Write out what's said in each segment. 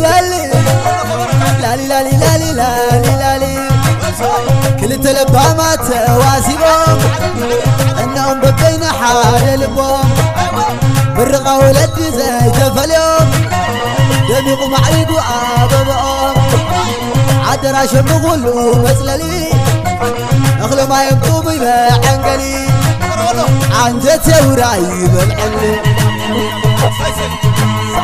لالي لالي لالي لالي لالي لالي لالي كل تلبها ما تواسيبهم انهم ببين حال لبهم بالرقا ولد زي تفليهم دميقوا معيد وعاببهم عدرا شمغلوا مسللي اخلو ما يبقوا بيبا عنقلي عنجت وراي بالعلي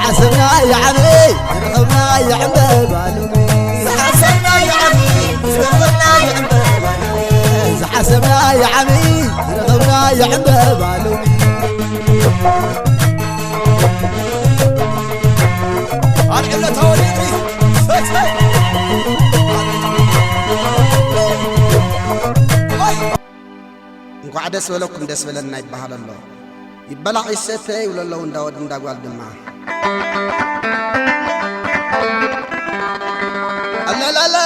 حسبنا يا عمي رغبنا يا عمي بالومي حسبنا يا عمي رغبنا يا عمي بالومي حسبنا يا عمي رغبنا يا عمي بالومي العلة توليدي እንኳዕ ደስ በለኩም ደስ በለና ይባሃል ኣሎ ይበላዕ ይሰተይ ይብለለው እንዳወድ እንዳጓል ድማ አላላላ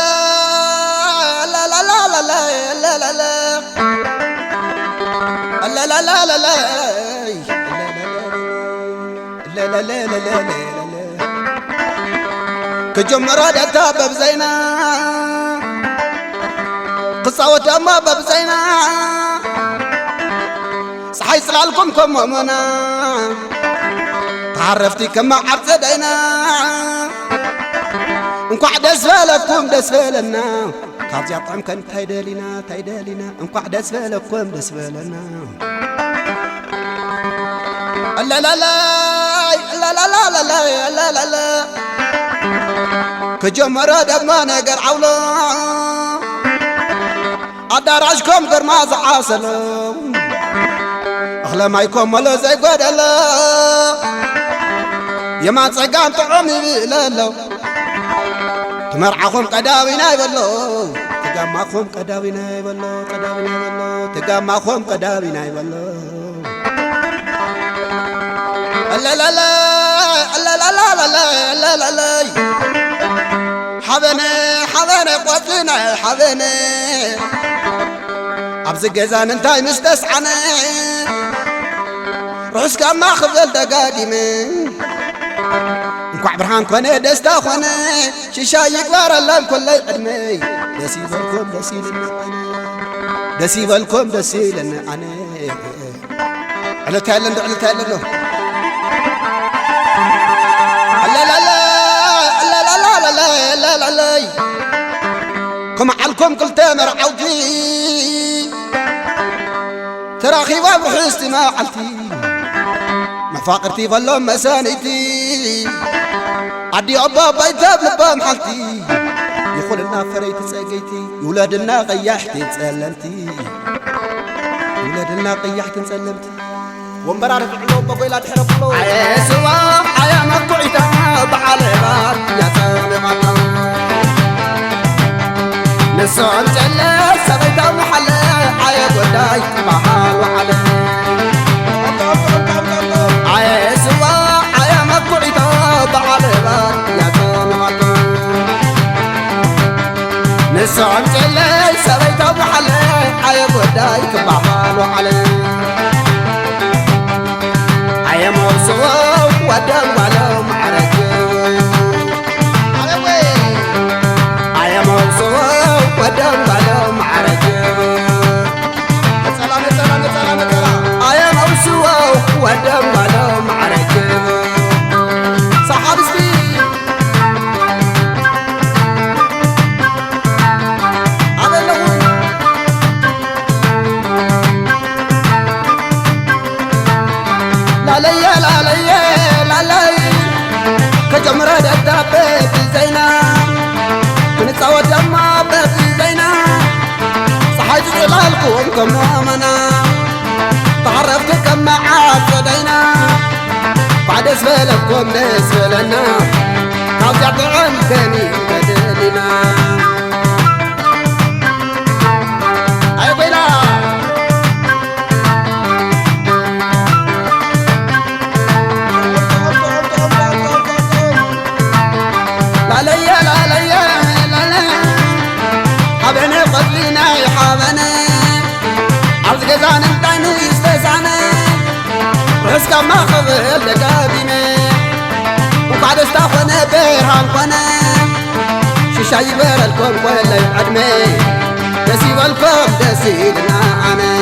አላላላ አላላላ አላላላ አላላላ كجمرة دتا ببزينا قصة وتما ببزينا صحي سلالكم كم منا تعرفتي كما عرض دينا انكو عدس فالكم دس فالنا كابزي عطعم كان تايدالينا انكو عدس فالكم دس فالنا لا لا لا لا لا لا لا لا لا لا كجمرة دما نقر عولا أداراشكم قرما زعاسلم أخلا ما يكون ملو زي قدلا يما تسقام طعمي بلالو تمرعكم قداوينا يبلو تقامكم قداوينا يبلو تقامكم قداوينا يبلو لا لا لا لا لا لا لا لا لا لا حبني قوتنا حبني أبز جزان انتاي مستسعني روس كما خذل دقادمي انكو عبرهان كوني دستا خوني شيشا يكبر اللام كل عدمي دسي بالكم دسيلنا أنا على تايلند لا لا لا لا لا لا لا لا لا لا كم علكم قلت مرعوتي تراخي وابحستي ما علتي ما فاقرتي ظلوا مسانيتي عدي عبا بيتاب لبام حالتي يقول لنا فريت ساقيتي يولادنا قيحتي تسلمتي يولادنا قيحتي تسلمتي ومبرار فعلوا بقيلات حرفلوا عيسوا عيا مقعتا بعلبات يا سابقا نسون جلة سبيتا محلة عيا قداي محال وعلي عيسوا عيا مقعتا بعلبات يا سابقا نسون جلة سبيتا محلة عيا قداي محال وعلي يا موسوى ودم ولا معرج يا موسوى ودم ولا معرج سلام يا موسوى ودم ولا معرج صحاب سبي كجمرة دتابت زينا كنتصوت لما بت زينا صحيت ظلالكم كم امنا تعرفت كم معاد صدينا بعد اسفلكم نسفلنا رجع طعم ثاني بدلنا اي بينا حبني قتلنا يا حبني عرض جزان انتاني يستسعني رزق ما خذل لقادمي وبعد كوانا شاي بالكم ولا يعدمي دسي بالكم دسي لنا أنا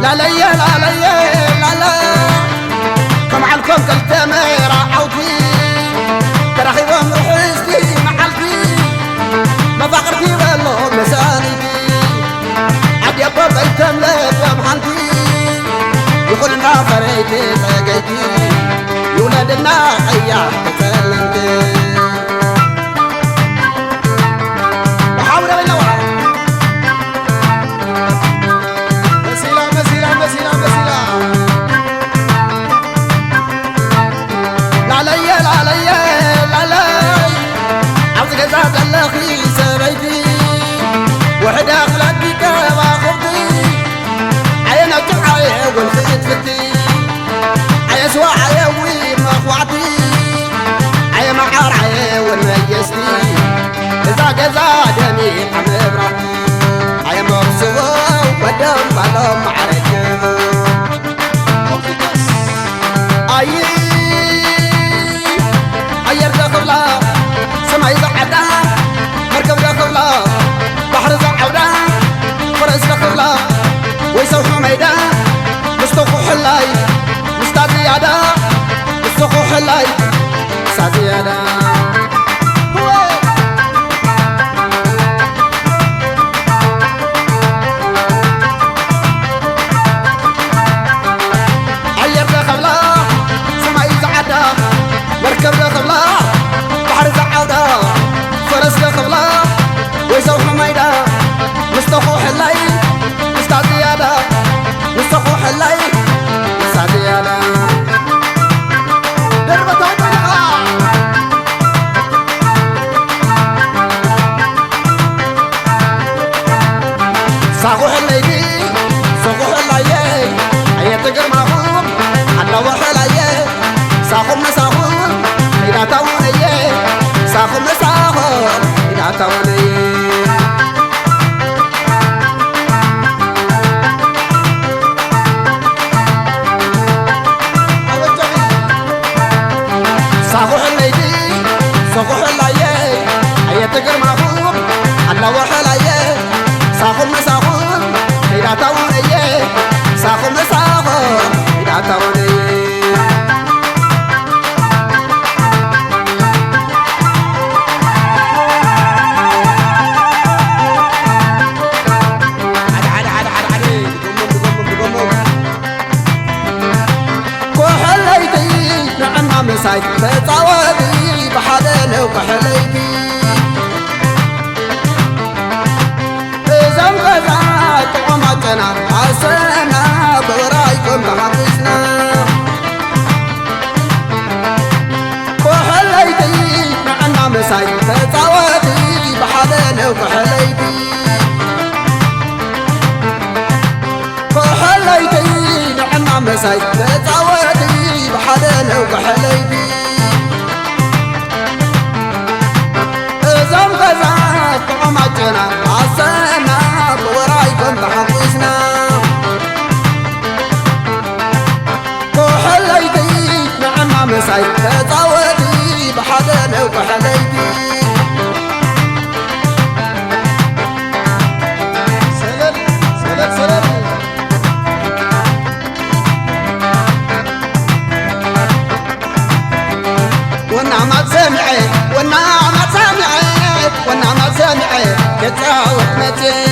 لا لا يا لا لا يا لا لا كم علكم كالتميرة عوضي ترحيبهم رحيزتي محلتي ما فقرتي والله مساندي عد يا بابا يتملك ومحلتي يقول لنا فريتي ساقيتي يولدنا خيار تسلمتي وحد أخلاقك وأخذي عينك عيه والخيط فتي عيه سوا عيه ومخوعتي عيه معار عيه والميزتي إذا قزا جميل عمبرتي عيه مرسوة ودم بالهم معركة عيه رزق الله سمعي زعدا مركب رزق الله بحر زعودا فرس لخلا ويسوح ميدا مستوخو حلاي مستازيادا مستوخو حلاي مستازيادا عير لخلا سمعي زعدا مركب لخلا بحر زعودا فرس لخلا ويسوح ميدا مستوخو حلاي مستازيادا مستوخو حلاي مستازيادا دربة وطريقة ساقو حلاي ساقو حلاي هيا تقر معهم حلاوة حلاي ساقو مساقو إذا تاوني ساقو مساقو إذا تاوني ساقو حلاي هيا تقر معهم حلاوة حلاي ساقو مساقو إذا تاوني ساقو مساقو إذا تاوني مساي تتصاوبي بحالنا وبحليتي إذا مغزات قمتنا عسنا برايكم بحبسنا وحليتي معنا مساي تتصاوبي بحالنا وبحليتي وحليتي معنا مساي تتصاوبي بحالنا وبحليتي إذا مغزات قمتنا عسنا برايكم بحبسنا وحليتي معنا مساي تتصاوبي بحالنا وبحليتي سلام سلام سلام والنعمة سامعي والنعمة سامعي والنعمة سامعي كتاوت متي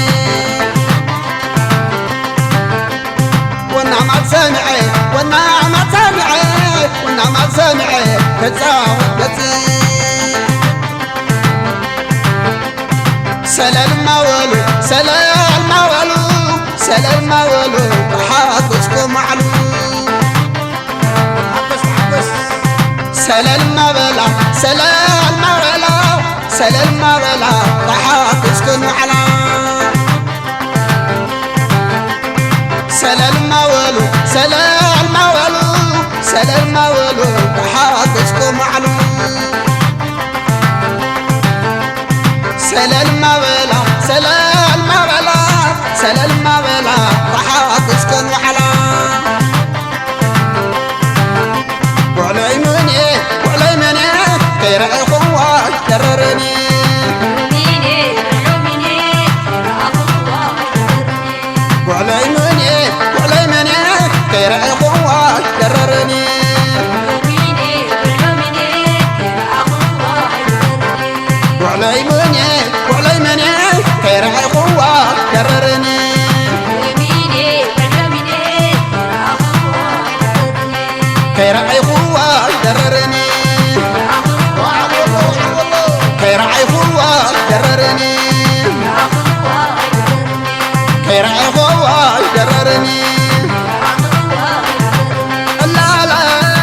والنعمة سامعي والنعمة سامعي والنعمة سامعي كتاوت متي سلام مولو سلام مولو سلام مولو بحافظكم معلوم سلام مبلا سلام مبلا سلام مبلا بحافظكم على سلام مولو سلام مولو سلام مولو بحافظكم على سلال ما بلا سلال ما بلا سلال ما بلا راح تسكن وحلا وعلي مني غير أخوة دررني وعلي مني غير أخوة دررني وعلي مني غير أخوة دررني غير أخوة دررني غير أخوة دررني غير أخوة دررني